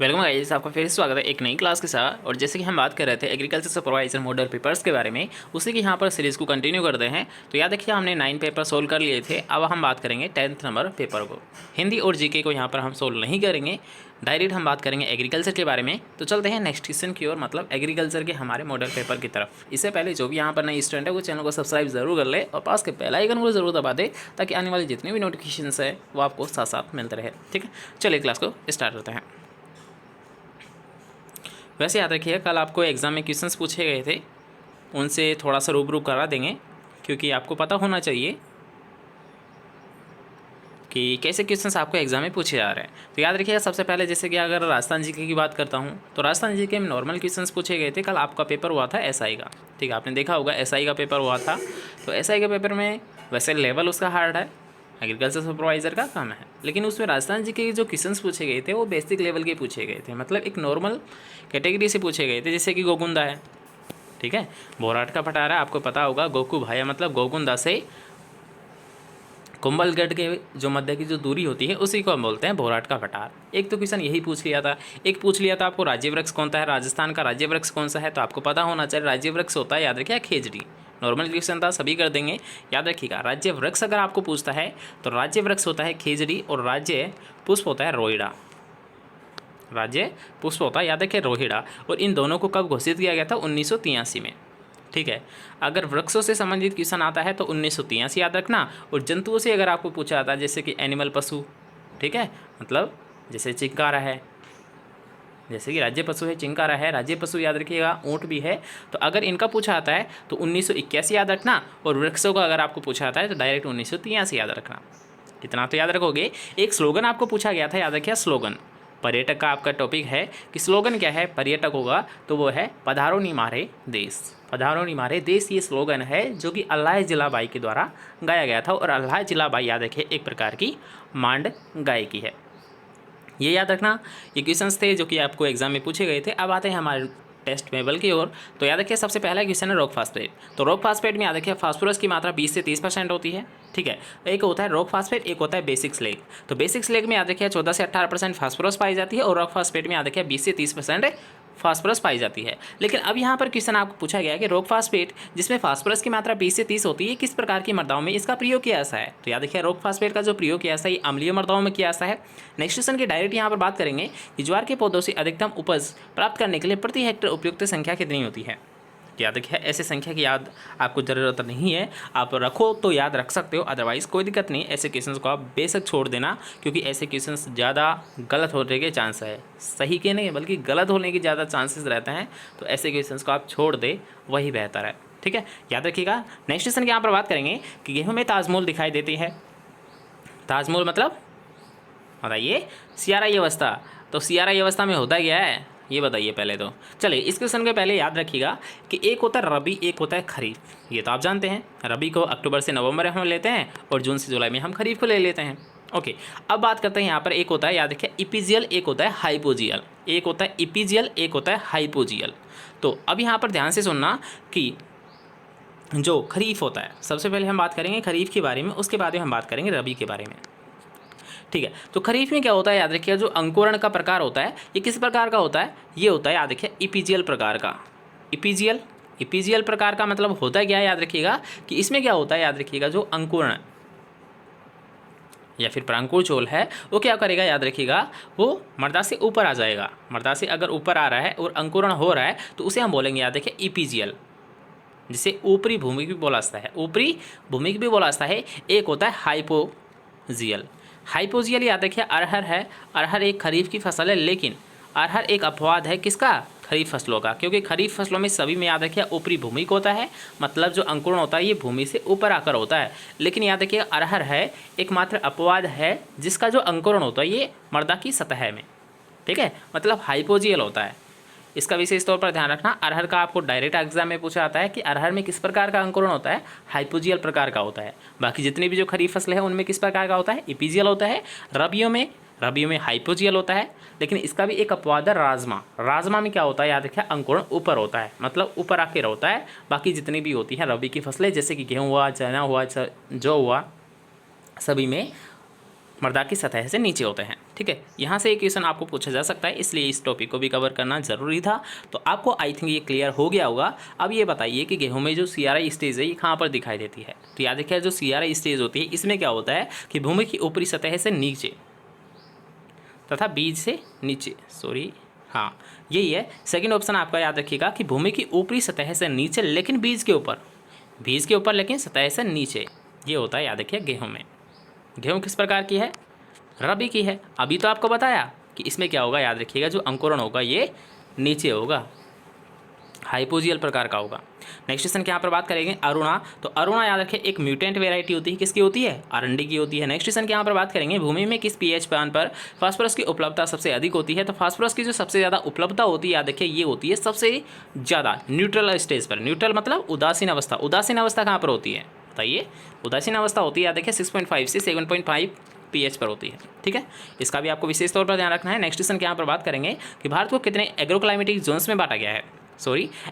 Welcome guys, आपका फिर से स्वागत है एक नई क्लास के साथ। और जैसे कि हम बात कर रहे थे एग्रीकल्चर सुपरवाइजर मॉडल पेपर्स के बारे में, उसी की यहाँ पर सीरीज़ को कंटिन्यू करते हैं। तो याद रखिए हमने 9 पेपर सोल्व कर लिए थे। अब हम बात करेंगे 10th नंबर पेपर को। हिंदी और जीके को यहाँ पर हम सोल्व नहीं करेंगे, डायरेक्ट हम बात करेंगे एग्रीकल्चर के बारे में। तो चलते हैं नेक्स्ट क्वेश्चन की ओर, मतलब एग्रीकल्चर के हमारे मॉडल पेपर की तरफ। इससे पहले जो भी यहाँ पर नई स्टूडेंट है वो चैनल को सब्सक्राइब जरूर कर ले और पास के बेल आइकन को जरूर दबा दे, ताकि आने वाली जितनी भी नोटिफिकेशन है वो आपको साथ साथ मिलते रहे। ठीक है, चलिए क्लास को स्टार्ट करते हैं। वैसे याद रखिएगा कल आपको एग्ज़ाम में क्वेश्चंस पूछे गए थे, उनसे थोड़ा सा रूबरू करा देंगे, क्योंकि आपको पता होना चाहिए कि कैसे क्वेश्चंस आपको एग्जाम में पूछे जा रहे हैं। तो याद रखिएगा सबसे पहले जैसे कि अगर राजस्थान जीके की बात करता हूँ तो राजस्थान जीके में नॉर्मल क्वेश्चंस पूछे गए थे। कल आपका पेपर हुआ था एसआई का, ठीक है, आपने देखा होगा एसआई का पेपर हुआ था। तो एसआई के पेपर में वैसे लेवल उसका हार्ड है, एग्रीकल्चर सुपरवाइज़र का काम है, लेकिन उसमें राजस्थान जी के जो क्वेश्चंस पूछे गए थे वो बेसिक लेवल के पूछे गए थे, मतलब एक नॉर्मल कैटेगरी से पूछे गए थे। जैसे कि गोकुंदा है, ठीक है, बोराट का पटारा आपको पता होगा, गोकू भाया मतलब गोकुंदा से कुंभलगढ़ के जो मध्य की जो दूरी होती है उसी को हम बोलते हैं बोराट का पठार। एक तो क्वेश्चन यही पूछ लिया था। एक पूछ लिया था आपको राज्य वृक्ष कौन सा है, राजस्थान का राज्य वृक्ष कौन सा है, तो आपको पता होना चाहिए राज्य वृक्ष होता है, याद रखिए खेजड़ी। नॉर्मल क्वेश्चन था, सभी कर देंगे, याद रखिएगा। राज्य वृक्ष अगर आपको पूछता है तो राज्य वृक्ष होता है खेजड़ी और राज्य पुष्प होता है रोहिड़ा। राज्य पुष्प होता है, याद रखिए, रोहिड़ा। और इन दोनों को कब घोषित किया गया था? 1983 में। ठीक है, अगर वृक्षों से संबंधित क्वेश्चन आता है तो 1983 याद रखना। और जंतुओं से अगर आपको पूछा जाता है जैसे कि एनिमल पशु, ठीक है, मतलब जैसे चिंकारा है, जैसे कि राज्य पशु है चिंकारा है, राज्य पशु याद रखिएगा, ऊँट भी है। तो अगर इनका पूछा आता है तो 1981 याद रखना, और वृक्षों का अगर आपको पूछा आता है तो डायरेक्ट 1983 याद रखना। इतना तो याद रखोगे। एक स्लोगन आपको पूछा गया था, याद रखिए स्लोगन। पर्यटक का आपका टॉपिक है कि स्लोगन क्या है पर्यटक होगा, तो वो है पधारो नी मारे देश। पधारो नी मारे देश ये स्लोगन है जो कि अल्लाह जिलाबाई के द्वारा गाया गया था। और अल्लाह जिलाबाई याद रखिए एक प्रकार की मांड गायकी है, ये याद रखना। ये क्वेश्चंस थे जो कि आपको एग्जाम में पूछे गए थे। अब आते हैं हमारे टेस्ट मेबल की ओर। तो याद रखिए सबसे पहला क्वेश्चन है रॉक फास्फेट। तो रॉक फास्फेट में याद रखिए फास्फोरस की मात्रा 20 से 30% होती है, ठीक है। एक होता है रॉक फास्फेट, एक होता है बेसिक स्लेग। तो बेसिक स्लेग में याद रखिए 14 से 18% फास्फोरस पाई जाती है, और रॉक फास्फेट में याद रखिए 20 से 30% फास्फोरस पाई जाती है। लेकिन अब यहाँ पर क्वेश्चन आपको पूछा गया है कि रॉक फास्फेट जिसमें फास्फोरस की मात्रा 20 से 30 होती है, किस प्रकार की मृदाओं में इसका प्रयोग किया जाता है? तो याद रखिए रॉक फास्फेट का जो प्रयोग किया जाता है ये अम्लीय मृदाओं में किया जाता है। नेक्स्ट क्वेश्चन की डायरेक्ट यहाँ पर बात करेंगे कि ज्वार के पौधों से अधिकतम उपज प्राप्त करने के लिए प्रति हेक्टेयर उपयुक्त संख्या कितनी होती है? याद रखिए ऐसे संख्या की याद आपको ज़रूरत नहीं है, आप रखो तो याद रख सकते हो, अदरवाइज़ कोई दिक्कत नहीं। ऐसे क्वेश्चंस को आप बेशक छोड़ देना, क्योंकि ऐसे क्वेश्चंस ज़्यादा गलत होने के चांस है, सही के नहीं बल्कि गलत होने के ज़्यादा चांसेस रहते हैं। तो ऐसे क्वेश्चंस को आप छोड़ दे, वही बेहतर है, ठीक है, याद रखिएगा। नेक्स्ट क्वेश्चन की यहाँ पर बात करेंगे कि गेहूँ में ताजमोल दिखाई देती है। ताजमोल मतलब बताइए, सियाराई अवस्था। तो सियाराई अवस्था में होता क्या है ये बताइए पहले तो। चलिए इस क्वेश्चन के पहले याद रखिएगा कि एक होता है रबी, एक होता है खरीफ। ये तो आप जानते हैं, रबी को अक्टूबर से नवंबर हम लेते हैं और जून से जुलाई में हम खरीफ को ले लेते हैं। ओके, अब बात करते हैं यहाँ पर एक होता है, याद रखिए इपीजियल, एक होता है हाइपोजियल। एक होता है इपीजियल, एक होता है हाइपोजियल। तो अब यहाँ पर ध्यान से सुनना कि जो खरीफ होता है, सबसे पहले हम बात करेंगे खरीफ के बारे में, उसके बाद में हम बात करेंगे रबी के बारे में, ठीक है। तो खरीफ में क्या होता है, याद रखिए जो अंकुरण का प्रकार होता है ये किस प्रकार का होता है? ये होता है याद रखिए इपीजियल प्रकार का। इपीजियल, इपीजियल प्रकार का मतलब होता है क्या है? याद रखिएगा कि इसमें क्या होता है, याद रखिएगा जो अंकुरण या फिर प्रांकुर चोल है वो क्या करेगा, याद रखिएगा वो मर्दा से ऊपर आ जाएगा। मर्दा से अगर ऊपर आ रहा है और अंकुरण हो रहा है तो उसे हम बोलेंगे, याद रखिए इपीजियल, जिसे ऊपरी भूमि भी बोला जाता है, ऊपरी भूमि भी बोला जाता है। एक होता है हाइपोजियल। हाइपोजियल याद रखिए अरहर है। अरहर एक खरीफ की फसल है, लेकिन अरहर एक अपवाद है किसका? खरीफ फसलों का, क्योंकि खरीफ फसलों में सभी में याद रखिए ऊपरी भूमि को होता है, मतलब जो अंकुरण होता है ये भूमि से ऊपर आकर होता है। लेकिन याद रखिए अरहर है एकमात्र अपवाद है जिसका जो अंकुरण होता है ये मृदा की सतह में, ठीक है, मतलब हाइपोजियल होता है। इसका विशेष तौर पर ध्यान रखना। अरहर का आपको डायरेक्ट एग्जाम में पूछा जाता है कि अरहर में किस प्रकार का अंकुरण होता है? हाइपोजियल प्रकार का होता है। बाकी जितनी भी जो खरीफ फसलें हैं उनमें किस प्रकार का होता है? इपीजियल होता है। रबियों में हाइपोजियल होता है। लेकिन इसका भी एक अपवाद है राजमा। राजमा में क्या होता है, याद रखिए अंकुरण ऊपर होता है, मतलब ऊपर आकर होता है। बाकी जितनी भी होती हैं रबी की फसलें जैसे कि गेहूँ हुआ, चना हुआ, जौ हुआ, सभी में मृदा की सतह से नीचे होते हैं। ठीक है, यहाँ से एक क्वेश्चन आपको पूछा जा सकता है, इसलिए इस टॉपिक को भी कवर करना जरूरी था। तो आपको आई थिंक ये क्लियर हो गया होगा। अब ये बताइए कि गेहूं में जो CRI स्टेज है ये कहाँ पर दिखाई देती है। तो याद रखिए जो CRI स्टेज होती है इसमें क्या होता है कि भूमि की ऊपरी सतह से नीचे तथा बीज से नीचे, हाँ यही है सेकंड ऑप्शन आपका। याद रखिएगा कि भूमि की ऊपरी सतह से नीचे लेकिन बीज के ऊपर लेकिन सतह से नीचे, ये होता है याद रखिए गेहूं में। गेहूं किस प्रकार की है, रबी की है। अभी तो आपको बताया कि इसमें क्या होगा, याद रखिएगा जो अंकुरण होगा ये नीचे होगा, हाइपोजियल प्रकार का होगा। नेक्स्ट क्वेश्चन के यहाँ पर बात करेंगे अरुणा। तो अरुणा याद रखिए एक म्यूटेंट वेराइटी होती है, किसकी होती है, अरंडी की होती है। नेक्स्ट क्वेश्चन के यहाँ पर बात करेंगे भूमि में किस pH मान पर फास्फोरस की उपलब्धता सबसे अधिक होती है। तो फास्फोरस की जो सबसे ज़्यादा उपलब्धता होती है याद रखिए ये होती है सबसे ज़्यादा न्यूट्रल स्टेज पर। न्यूट्रल मतलब उदासीन अवस्था। उदासीन अवस्था कहाँ पर होती है बताइए, उदासीन अवस्था होती है याद रखिए 6.5 से 7.5 pH पर होती है। ठीक है, इसका भी आपको विशेष तौर पर ध्यान रखना है। नेक्स्ट क्वेश्चन के यहाँ पर बात करेंगे कि भारत को कितने एग्रोक्लाइमेटिक जोन्स में बांटा गया है।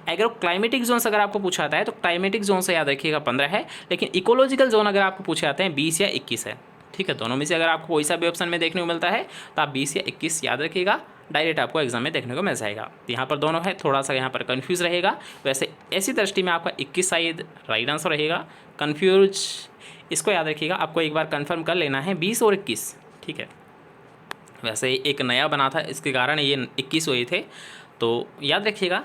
एग्रोक्लाइमेटिक जोन्स अगर आपको पूछा जाता है तो क्लाइमेटिक जोन से याद रखिएगा 15 है, लेकिन इकोलॉजिकल जोन अगर आपको पूछे जाते हैं 20 या 21 है। ठीक है, दोनों में से अगर आपको कोई सा भी ऑप्शन में देखने को मिलता है तो आप 20 या 21 याद रखिएगा, डायरेक्ट आपको एग्जाम में देखने को मिल जाएगा। यहाँ पर दोनों है, थोड़ा सा यहाँ पर कन्फ्यूज़ रहेगा। वैसे ऐसी दृष्टि में आपका 21 शायद राइट आंसर रहेगा। कन्फ्यूज इसको याद रखिएगा, आपको एक बार कन्फर्म कर लेना है 20 और 21। ठीक है, वैसे एक नया बना था इसके कारण ये 21 हुए थे, तो याद रखिएगा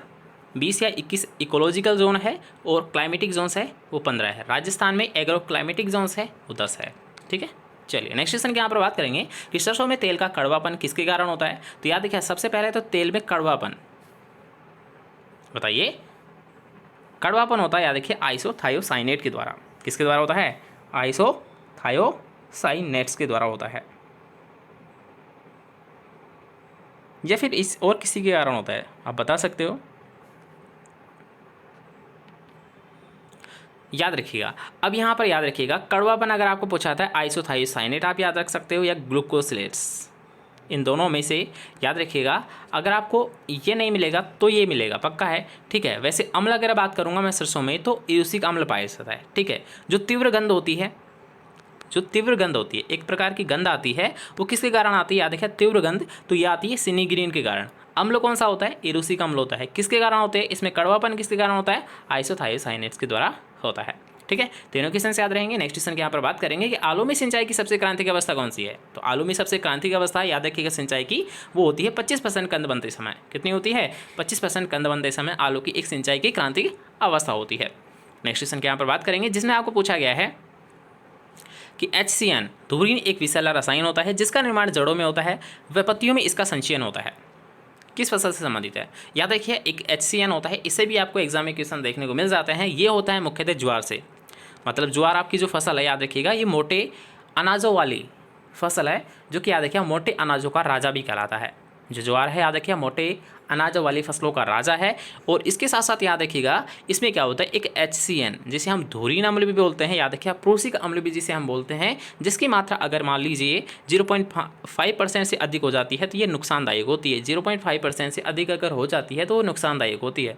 20 या 21 इकोलॉजिकल जोन है और क्लाइमेटिक जोन्स है वो 15 है। राजस्थान में एग्रो क्लाइमेटिक जोन्स है वो 10 है। ठीक है, चलिए नेक्स्ट क्वेश्चन के यहाँ पर बात करेंगे कि सरसों में तेल का कड़वापन किसके कारण होता है। तो याद रखिए सबसे पहले तो तेल में कड़वापन, बताइए कड़वापन होता है याद रखिए आइसोथायोसाइनेट के द्वारा। किसके द्वारा होता है, आइसोथायोसाइनेट्स के द्वारा होता है, या फिर इस और किसी के कारण होता है, आप बता सकते हो। याद रखिएगा, अब यहाँ पर याद रखिएगा कड़वापन अगर आपको पूछा था आइसोथायोसाइनेट आप याद रख सकते हो या ग्लूकोसिलेट्स, इन दोनों में से याद रखिएगा। अगर आपको ये नहीं मिलेगा तो ये मिलेगा, पक्का है। ठीक है, वैसे अम्ल अगर बात करूँगा मैं सरसों में तो यूसिक अम्ल पाया जाता है। ठीक है, जो तीव्र गंध होती है, एक प्रकार की गंध आती है, वो किसके कारण आती है, याद रखिए तीव्र गंध, तो ये आती है सिनिग्रीन के कारण। अम्ल कौन सा होता है, एरुसिक अम्ल होता है। किसके कारण होते हैं, इसमें कड़वापन किसके कारण होता है, आइसोथायोसाइनेट्स के द्वारा होता है। ठीक है, तीनों क्वेश्चन से याद रहेंगे। नेक्स्ट क्वेश्चन के यहाँ पर बात करेंगे कि आलू में सिंचाई की सबसे क्रांतिक अवस्था कौन सी है। तो आलू में सबसे क्रांतिक अवस्था याद रखिएगा सिंचाई की वो होती है 25% कंद बनते समय। कितनी होती है, 25% कंद बनते समय आलू की एक सिंचाई की क्रांतिक अवस्था होती है। नेक्स्ट क्वेश्चन के यहाँ पर बात करेंगे जिसमें आपको पूछा गया है कि HCN धुरीन एक विषैला रसायन होता है जिसका निर्माण जड़ों में होता है, व पत्तियों में इसका संचयन होता है। किस फसल से संबंधित है, याद रखिए एक HCN होता है, इससे भी आपको एग्जाम में क्वेश्चन देखने को मिल जाते हैं। ये होता है मुख्यतः ज्वार से, मतलब ज्वार आपकी जो फसल है याद रखिएगा ये मोटे अनाजों वाली फसल है, जो कि याद रखिए मोटे अनाजों का राजा भी कहलाता है। जो ज्वार है याद रखिए मोटे अनाजों वाली फसलों का राजा है। और इसके साथ साथ याद रखिएगा इसमें क्या होता है, एक HCN जिसे हम धुरीन अम्ल भी बोलते हैं, याद रखिए प्रूसिक अम्ल भी जिसे हम बोलते हैं, जिसकी मात्रा अगर मान लीजिए 0.5% से अधिक हो जाती है तो ये नुकसानदायक होती है। 0.5% से अधिक अगर हो जाती है तो वो नुकसानदायक होती है।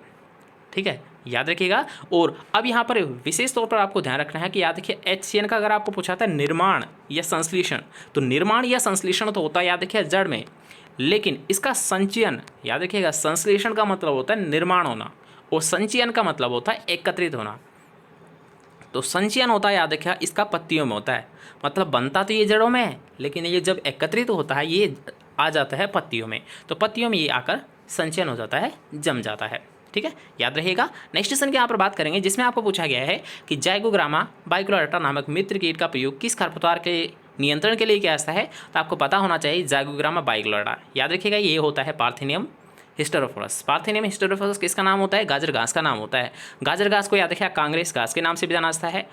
ठीक है, याद रखिएगा। और अब यहाँ पर विशेष तौर पर आपको ध्यान रखना है कि याद रखिए HCN का अगर आपको पूछा था निर्माण या संश्लेषण, तो निर्माण या संश्लेषण तो होता है याद रखिए जड़ में, लेकिन इसका संचयन याद रखिएगा, संश्लेषण का मतलब होता है निर्माण होना और संचयन का मतलब होता है एकत्रित होना। तो संचयन होता है याद रखिएगा इसका पत्तियों में होता है, मतलब बनता तो ये जड़ों में है लेकिन ये जब एकत्रित होता है ये आ जाता है पत्तियों में, तो पत्तियों में ये आकर संचयन हो जाता है, जम जाता है। ठीक है, याद रहेगा। नेक्स्ट क्वेश्चन के यहाँ पर बात करेंगे जिसमें आपको पूछा गया है कि जाइगोग्रामा बाइक्लोरेटा नामक मित्र कीट का प्रयोग किस खरपतवार के नियंत्रण के लिए किया जाता है। तो आपको पता होना चाहिए जाइगोग्रामा बाइक्लोरेटा, याद रखिएगा ये होता है पार्थिनियम हिस्टेरोफोरस। पार्थिनियम हिस्टेरोफोरस किसका नाम होता है, गाजर घास का नाम होता है। गाजर घास को याद रखिएगा कांग्रेस घास के नाम से भी जाना जाता है।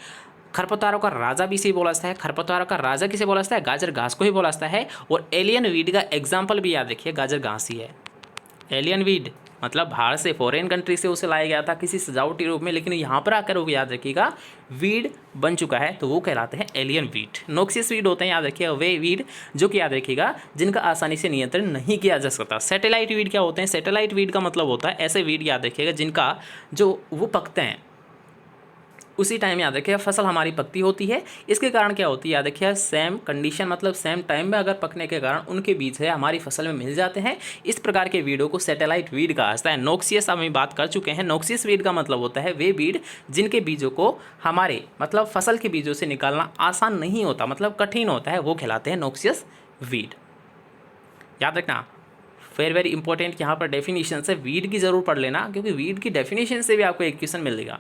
खरपतवारों का राजा भी इसे बोला जाता है। खरपतवारों का राजा किसे बोला जाता है, गाजर घास को ही बोला जाता है। और एलियन वीड का एग्जाम्पल भी याद रखिए गाजर घास ही है। एलियन वीड मतलब बाहर से फॉरेन कंट्री से उसे लाया गया था किसी सजावटी रूप में, लेकिन यहाँ पर आकर वो याद रखिएगा वीड बन चुका है, तो वो कहलाते हैं एलियन वीड। नोक्सियस वीड होते हैं याद रखिएगा वे वीड जो कि याद रखिएगा जिनका आसानी से नियंत्रण नहीं किया जा सकता। सैटेलाइट वीड क्या होते हैं, सैटेलाइट वीड का मतलब होता है ऐसे वीड याद रखिएगा जिनका जो वो पकते हैं, उसी टाइम याद रखिए फसल हमारी पकती होती है। इसके कारण क्या होती है याद रखिए, सेम कंडीशन मतलब सेम टाइम में अगर पकने के कारण उनके बीज है हमारी फसल में मिल जाते हैं। इस प्रकार के वीडों को सैटेलाइट वीड कहा जाता है। नोक्सियस हम बात कर चुके हैं। नोक्सियस वीड का मतलब होता है वे वीड जिनके बीजों को हमारे मतलब फसल के बीजों से निकालना आसान नहीं होता, मतलब कठिन होता है, वो कहलाते हैं नोक्सियस वीड। याद रखना वेरी इंपॉर्टेंट, यहाँ पर डेफिनेशन से वीड की जरूर पढ़ लेना, क्योंकि वीड की डेफिनेशन से भी आपको एक क्वेश्चन मिलेगा।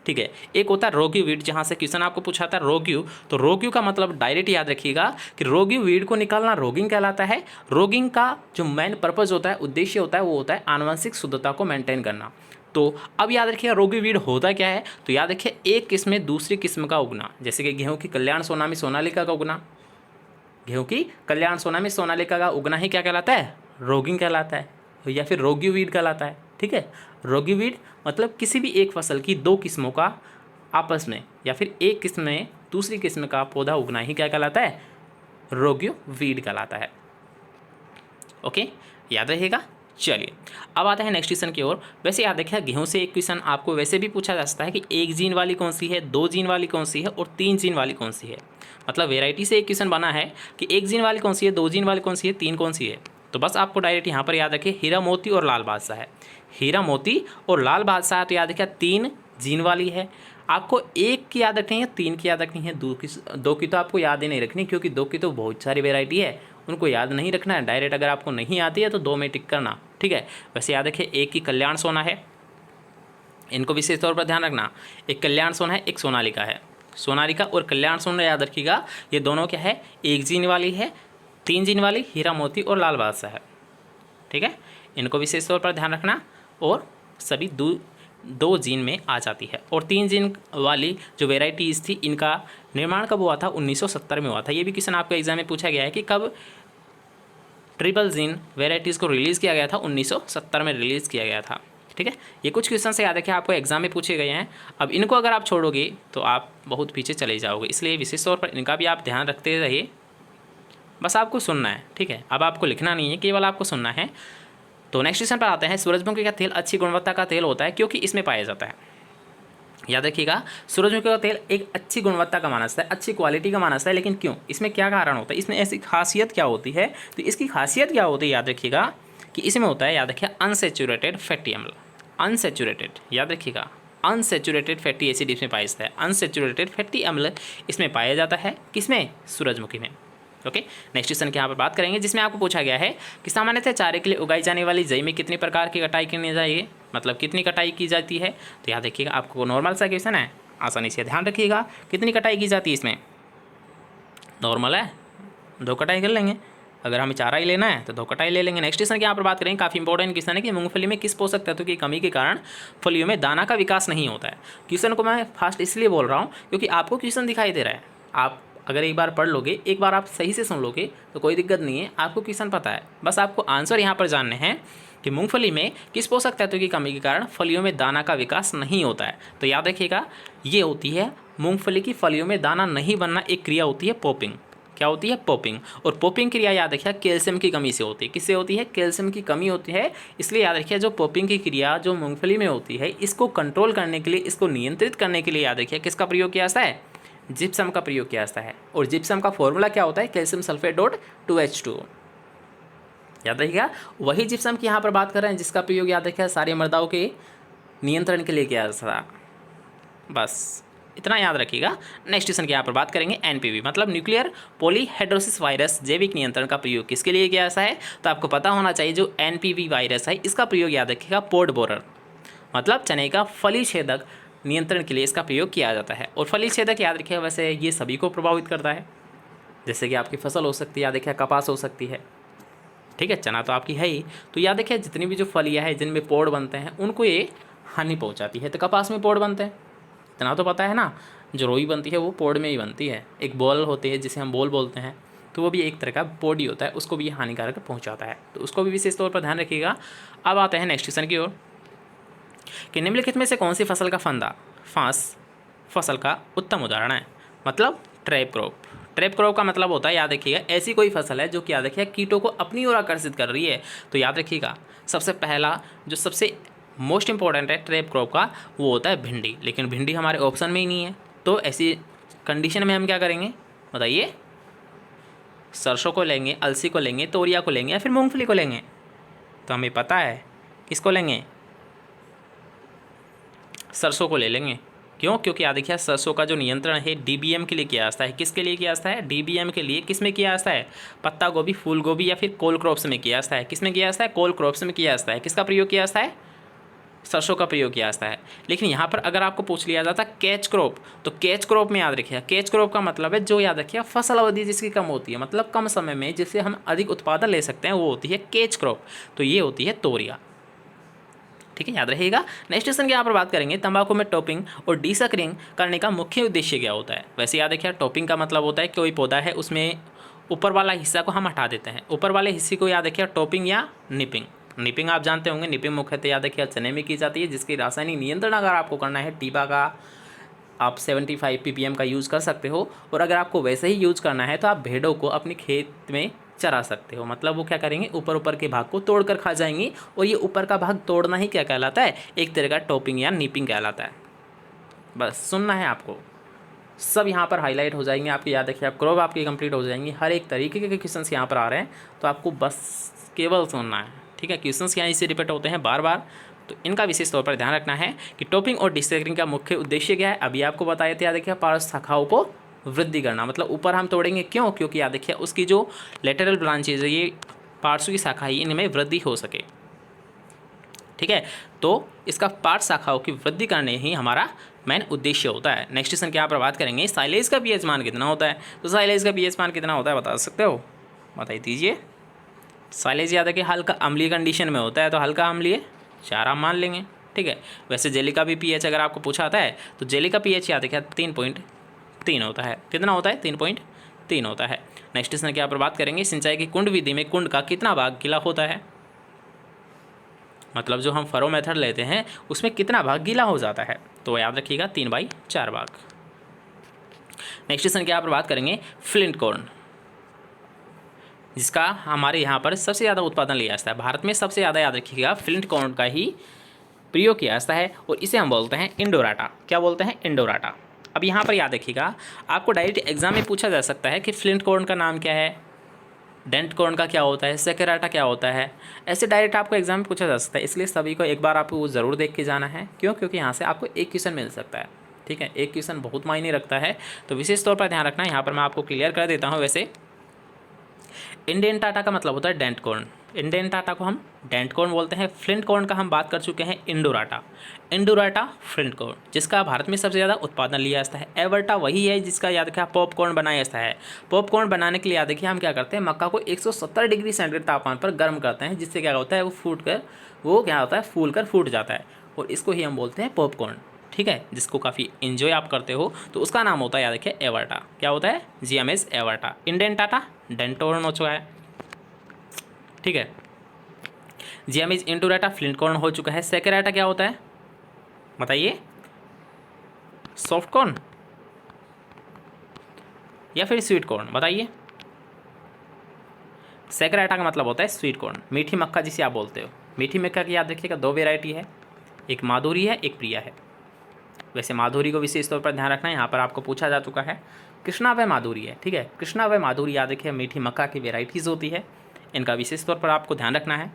ठीक है, एक होता है रोग्यू वीड, जहाँ से क्वेश्चन आपको पूछा था रोग्यू, तो रोग्यू का मतलब डायरेक्ट याद रखिएगा कि रोग्यू वीड को निकालना रोगिंग कहलाता है। रोगिंग का जो मेन पर्पज होता है, उद्देश्य होता है, वो होता है आनुवंशिक शुद्धता को मेंटेन करना। तो अब याद रखिएगा रोग्यू वीड होता क्या है, तो याद रखिए एक किस्म में दूसरी किस्म का उगना, जैसे कि गेहूँ की कल्याण सोनामी सोनालिका का उगना, गेहूँ की कल्याण सोनामी सोनालिका का उगना ही क्या कहलाता है, रोगिंग कहलाता है, या फिर रोग्यू वीड कहलाता है। ठीक है, रोग्यू वीड मतलब किसी भी एक फसल की दो किस्मों का आपस में या फिर एक किस्म में दूसरी किस्म का पौधा उगना ही क्या कहलाता है, रोग्यू वीड कहलाता है। ओके, याद रहेगा। चलिए अब आते हैं नेक्स्ट क्वेश्चन की ओर। वैसे याद रखिए गेहूं से एक क्वेश्चन आपको वैसे भी पूछा जा सकता है कि एक जीन वाली कौन सी है, दो जीन वाली कौन सी है और तीन जीन वाली कौन सी है। मतलब वेराइटी से एक क्वेश्चन बना है कि एक जीन वाली कौन सी है, दो जीन वाली कौन सी है, तीन कौन सी है। तो बस आपको डायरेक्ट यहाँ पर याद रखिए हीरा मोती और लाल बादशाह है। हीरा मोती और लाल बादशाह तो याद रखिए तीन जीन वाली है। आपको एक की याद रखनी है, तीन की याद रखनी है, दो की तो आपको याद ही नहीं रखनी, क्योंकि दो की तो बहुत सारी वेराइटी है, उनको याद नहीं रखना है। डायरेक्ट अगर आपको नहीं आती है तो दो में टिक करना। ठीक है, वैसे याद रखिए एक की कल्याण सोना है, इनको विशेष तौर पर ध्यान रखना। एक कल्याण सोना है, एक सोनालिका है। सोनालिका और कल्याण सोना याद रखिएगा, ये दोनों क्या है, एक जीन वाली है, तीन जीन वाली हीरा मोती और लाल बादशाह है। ठीक है, इनको विशेष तौर पर ध्यान रखना। और सभी दो जीन में आ जाती है। और तीन जीन वाली जो वेराइटीज़ थी इनका निर्माण कब हुआ था, 1970 में हुआ था। ये भी क्वेश्चन आपको एग्जाम में पूछा गया है कि कब ट्रिपल जीन वेराइटीज़ को रिलीज़ किया गया था, 1970 में रिलीज़ किया गया था। ठीक है, ये कुछ क्वेश्चन से याद रखिए आपको एग्जाम में पूछे गए हैं। अब इनको अगर आप छोड़ोगे तो आप बहुत पीछे चले जाओगे, इसलिए विशेष तौर पर इनका भी आप ध्यान रखते रहिए। बस आपको सुनना है। ठीक है, अब आपको लिखना नहीं है, केवल आपको सुनना है। तो नेक्स्ट क्वेश्चन पर आते हैं। सूरजमुखी का तेल अच्छी गुणवत्ता का तेल होता है क्योंकि इसमें पाया जाता है। याद रखिएगा सूरजमुखी का तेल एक अच्छी गुणवत्ता का माना जाता है, अच्छी क्वालिटी का माना जाता है, लेकिन क्यों, इसमें क्या कारण होता है, इसमें ऐसी खासियत क्या होती है। तो इसकी खासियत क्या होती है याद रखिएगा कि इसमें होता है, याद रखिए अनसेचुरेटेड फैटी अम्ल। अनसेचुरेटेड याद रखिएगा, अनसेचुरेटेड फैटी एसिड इसमें पाया जाता है। अनसेचुरेटेड फैटी अम्ल इसमें पाया जाता है, किसमें, सूरजमुखी में। ओके, नेक्स्ट क्वेश्चन की यहाँ पर बात करेंगे, जिसमें आपको पूछा गया है कि सामान्यतः चारे के लिए उगाई जाने वाली जई में कितनी प्रकार की कटाई करनी चाहिए, मतलब कितनी कटाई की जाती है। तो याद रखिएगा, आपको नॉर्मल सा क्वेश्चन है, आसानी से ध्यान रखिएगा। कितनी कटाई की जाती है इसमें, नॉर्मल है, दो कटाई कर लेंगे। अगर हमें चारा ही लेना है तो दो कटाई ले लेंगे। नेक्स्ट क्वेश्चन की यहाँ पर बात करेंगे, काफ़ी इंपॉर्टेंट क्वेश्चन है कि मूंगफली में किस पोषक तत्व की कमी के कारण फलियों में दाना का विकास नहीं होता है। क्वेश्चन को मैं फास्ट इसलिए बोल रहा हूँ क्योंकि आपको क्वेश्चन दिखाई दे रहा है। आप अगर एक बार पढ़ लोगे, एक बार आप सही से सुन लोगे तो कोई दिक्कत नहीं है, आपको क्वेश्चन पता है। बस आपको आंसर यहाँ पर जानने हैं कि मूंगफली में किस पोषक तत्व की कमी के कारण फलियों में दाना का विकास नहीं होता है। तो याद रखिएगा, ये होती है मूंगफली की फलियों में दाना नहीं बनना, एक क्रिया होती है पॉपिंग। क्या होती है, पॉपिंग। और पॉपिंग क्रिया याद रखिए कैल्शियम की कमी से होती है। किससे होती है, कैल्शियम की कमी होती है। इसलिए याद रखिए जो पॉपिंग की क्रिया जो मूंगफली में होती है, इसको कंट्रोल करने के लिए, इसको नियंत्रित करने के लिए याद रखिए किसका प्रयोग किया जाता है, जिप्सम का प्रयोग किया जाता है। और जिप्सम का फॉर्मूला क्या होता है, कैल्शियम सल्फेट डॉट 2H2। याद रखिएगा, वही जिप्सम की यहाँ पर बात कर रहे हैं जिसका प्रयोग याद रखिए सारी मृदाओं के नियंत्रण के लिए किया जाता है। बस इतना याद रखिएगा। नेक्स्ट क्वेश्चन की यहाँ पर बात करेंगे, एनपीवी मतलब न्यूक्लियर पॉलीहेड्रोसिस वायरस जैविक नियंत्रण का प्रयोग किसके लिए किया जाता है। तो आपको पता होना चाहिए जो एनपीवी वायरस है इसका प्रयोग याद रखिएगा पोड बोरर मतलब चने का फली छेदक नियंत्रण के लिए इसका प्रयोग किया जाता है। और फली छेदक याद रखिएगा वैसे ये सभी को प्रभावित करता है, जैसे कि आपकी फसल हो सकती है, याद रखिए कपास हो सकती है। ठीक है, चना तो आपकी है ही। तो याद रखिए जितनी भी जो फलियाँ हैं जिनमें पोड़ बनते हैं उनको ये हानि पहुँचाती है। तो कपास में पोड़ बनते हैं, इतना तो पता है ना। जो रोई बनती है वो पोड़ में ही बनती है। एक बॉल होती है जिसे हम बॉल बोलते हैं, तो वो भी एक तरह का पोड ही होता है, उसको भी हानिकारक पहुंचाता है। तो उसको भी विशेष तौर पर ध्यान रखिएगा। अब आते हैं नेक्स्ट क्वेश्चन की ओर कि निम्नलिखित में से कौन सी फसल का फंदा फांस फसल का उत्तम उदाहरण है। मतलब ट्रैप क्रॉप। ट्रैप क्रॉप का मतलब होता है, याद रखिएगा, ऐसी कोई फसल है जो कि याद रखिएगा कीटों को अपनी ओर आकर्षित कर रही है। तो याद रखिएगा सबसे पहला जो सबसे मोस्ट इंपॉर्टेंट है ट्रैप क्रॉप का, वो होता है भिंडी, लेकिन भिंडी हमारे ऑप्शन में ही नहीं है। तो ऐसी कंडीशन में हम क्या करेंगे बताइए? सरसों को लेंगे, अलसी को लेंगे, तोरिया को लेंगे या फिर मूंगफली को लेंगे? तो हमें पता है किसको लेंगे, सरसों को ले लेंगे। क्यों? क्योंकि याद देखिए सरसों का जो नियंत्रण है डीबीएम के लिए किया जाता है। किसके लिए किया जाता है? डीबीएम के लिए। किस में किया जाता है? पत्ता गोभी, फूल गोभी या फिर कोल क्रॉप्स में किया जाता है। किस में किया जाता है? कोल क्रॉप्स में किया जाता है। किसका प्रयोग किया जाता है? सरसों का प्रयोग किया जाता है। लेकिन यहाँ पर अगर आपको पूछ लिया जाता कैच क्रॉप, तो कैच क्रॉप में याद रखिएगा, कैच क्रॉप का मतलब है जो, याद रखिएगा, फसल अवधि जिसकी कम होती है, मतलब कम समय में जिससे हम अधिक उत्पादन ले सकते हैं, वो होती है कैच क्रॉप। तो ये होती है तोरिया। ठीक है, याद रहिएगा। नेक्स्ट क्वेश्चन की यहाँ पर बात करेंगे, तंबाकू में टॉपिंग और डीसकरिंग करने का मुख्य उद्देश्य क्या होता है? वैसे याद रखिए टॉपिंग का मतलब होता है कोई पौधा है उसमें ऊपर वाला हिस्सा को हम हटा देते हैं। ऊपर वाले हिस्से को याद रखिए टॉपिंग या निपिंग। निपिंग आप जानते होंगे, निपिंग मुख्यतः याद रखिए चने में की जाती है, जिसकी रासायनिक नियंत्रण अगर आपको करना है टीबा का आप 75 ppm का यूज़ कर सकते हो। और अगर आपको वैसे ही यूज़ करना है तो आप भेड़ों को अपने खेत में चरा सकते हो। मतलब वो क्या करेंगे, ऊपर ऊपर के भाग को तोड़ कर खा जाएंगी। और ये ऊपर का भाग तोड़ना ही क्या कहलाता है? एक तरह का टॉपिंग या नीपिंग कहलाता है। बस सुनना है आपको, सब यहाँ पर हाईलाइट हो जाएंगे आपकी। याद रखिए आप क्रॉप आपकी कंप्लीट हो जाएंगी। हर एक तरीके के क्वेश्चन यहाँ पर आ रहे हैं, तो आपको बस केवल सुनना है। ठीक है, क्वेश्चन यहाँ इसे रिपीट होते हैं बार बार, तो इनका विशेष तौर पर ध्यान रखना है कि टॉपिंग और डिसकरिंग का मुख्य उद्देश्य क्या है। अभी आपको बताए थे, याद रखिए पार्श्व शाखाओं को वृद्धि करना, मतलब ऊपर हम तोड़ेंगे। क्यों? क्योंकि याद रखिए उसकी जो लेटरल ब्रांचेज है, ये पार्श्व की शाखा ही, इनमें वृद्धि हो सके। ठीक है, तो इसका पार्श्व शाखाओं की वृद्धि करने ही हमारा मेन उद्देश्य होता है। नेक्स्ट क्वेश्चन क्या पर बात करेंगे, साइलेज का पीएच मान कितना होता है? तो साइलेज का पीएच मान कितना होता है बता सकते हो? बताइए दीजिए। साइलेज याद है कि हल्का अम्लीय कंडीशन में होता है, तो हल्का अम्लीय 4 हम मान लेंगे। ठीक है, वैसे जेली का भी पीएच अगर आपको पूछा आता है तो जेली का पीएच याद है क्या? 3.3 होता है। कितना होता है? 3.3 होता है। नेक्स्ट क्वेश्चन क्या पर बात करेंगे, सिंचाई की कुंड विधि में कुंड का कितना भाग गीला होता है? मतलब जो हम फरो मेथड लेते हैं उसमें कितना भाग गीला हो जाता है? तो याद रखिएगा 3/4 भाग। नेक्स्ट क्वेश्चन की यहाँ पर बात करेंगे फ्लिंट कॉर्न, जिसका हमारे यहाँ पर सबसे ज़्यादा उत्पादन लिया जाता है। भारत में सबसे ज़्यादा याद रखिएगा फ्लिंट कॉर्न का ही प्रयोग किया जाता है, और इसे हम बोलते हैं इंडोराटा। क्या बोलते हैं? इंडोराटा। अब यहाँ पर याद रखिएगा, आपको डायरेक्ट एग्जाम में पूछा जा सकता है कि फ्लिंट कॉर्न का नाम क्या है, डेंट कॉर्न का क्या होता है, सेकेराटा क्या होता है। ऐसे डायरेक्ट आपको एग्जाम में पूछा जा सकता है, इसलिए सभी को एक बार आपको वो ज़रूर देख के जाना है। क्यों? क्योंकि यहाँ से आपको एक क्वेश्चन मिल सकता है। ठीक है, एक क्वेश्चन बहुत मायने रखता है, तो विशेष तौर पर ध्यान रखना। यहाँ पर मैं आपको क्लियर कर देता हूँ। वैसे इंडियन टाटा का मतलब होता है डेंट कॉर्न, इंडियन टाटा को हम डेंट कॉर्न बोलते हैं। फ्लिंट कॉर्न का हम बात कर चुके हैं इंडोराटा, इंडोराटा फ्लिंट कॉर्न, जिसका भारत में सबसे ज़्यादा उत्पादन लिया जाता है। एवर्टा वही है जिसका याद रखिए पॉपकॉर्न बनाया जाता है। पॉपकॉर्न बनाने के लिए याद रखिए हम क्या करते हैं, मक्का को 170 डिग्री सेंटीग्रेड तापमान पर गर्म करते हैं, जिससे क्या होता है वो क्या होता है, फूल कर फूट जाता है, और इसको ही हम बोलते हैं पॉपकॉर्न। ठीक है, जिसको काफ़ी इन्जॉय आप करते हो, तो उसका नाम होता है याद रखिए एवर्टा। क्या होता है? GMS aorta. इंडियन टाटा डेंटोर्न हो चुका है। ठीक है, GMS इंडोराटा फ्लिंट कॉर्न हो चुका है। सेकेराटा क्या होता है बताइए? सॉफ्ट कॉर्न या फिर स्वीट कॉर्न? बताइए। सेकेराटा का मतलब होता है स्वीट कॉर्न, मीठी मक्का जिसे आप बोलते हो। मीठी मक्का की याद रखिएगा 2 वेराइटी है, एक माधुरी है, एक प्रिया है। वैसे माधुरी को विशेष तौर पर ध्यान रखना है, यहाँ पर आपको पूछा जा चुका है। कृष्णा व माधुरी है। ठीक है, कृष्णा व माधुरी याद रखिए मीठी मक्का की वेराइटीज़ होती है, इनका विशेष तौर पर आपको ध्यान रखना है,